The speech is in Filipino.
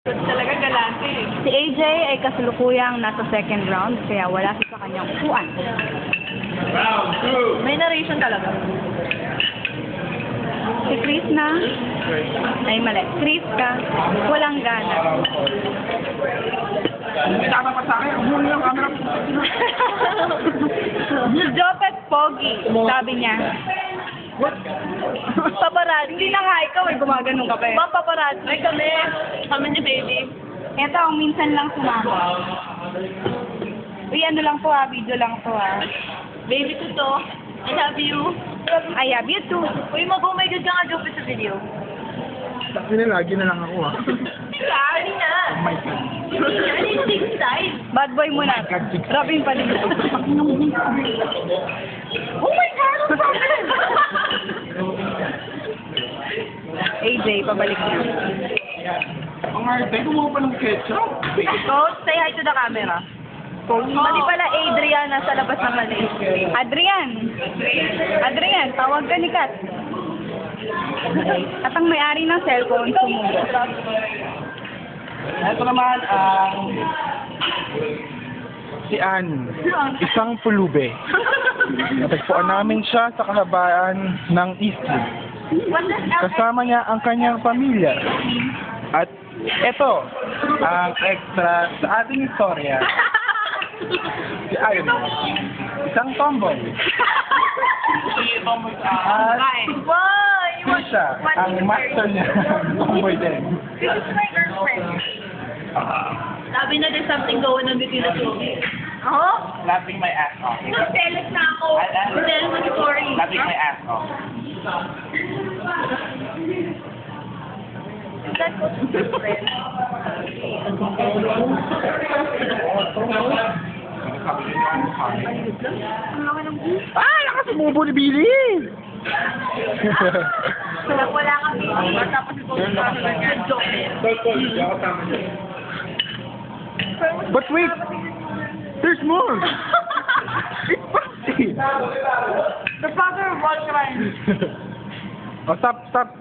Talaga galante eh. Si AJ ay kasalukuyang nasa second round, kaya wala siya sa kanyang upuan. May narration talaga. Si Chris na, ay mali, Chris ka, walang gana. Tama pa sa akin, umuli ang camera. Jopet Pogi, sabi niya. Paparazzi. Hindi na nga ikaw ay gumaganong ka pa eh. Paparazzi. Ay kami. Kami ni baby. Ito, ang minsan lang sumama. Uy, ano lang to video lang to Baby ko to. I love you. I love you too. Uy, oh my God ka nga, Jopet, sa video. Sabi na lagi na lang ako Sorry na. Oh my God. Ano yung big side? Bad boy muna. Robin pa din. Oh my God, ang problem! AJ, pabalik na. Ang arte, kumuha pa ng ketchup. Coach, say hi to the camera. Pati pala Adrian nasa labas ng mali. Adrian, tawag ka ni Kat. At ang may-ari ng cellphone, sumubo. Ito naman ang si Ann, isang pulube. Natagpuan namin siya sa kahabaan ng Eastwood. Kasama niya ang kanyang pamilya. At ito, ang extra sa ating istorya. Si Iron, isang tomboy. At siya, ang master niya, tomboy din. This is my girlfriend. Sabi na there's something going on between the two of you. Oh? Laughing my ass off. Nagteles na ako. Tell mo the story. Laughing my ass off. That was my friend. Lakas sumubo ni Billy! Wala kang video. Tapos ito na joke. But wait! There's more! It's funny! The father of all crimes. Oh, stop, stop!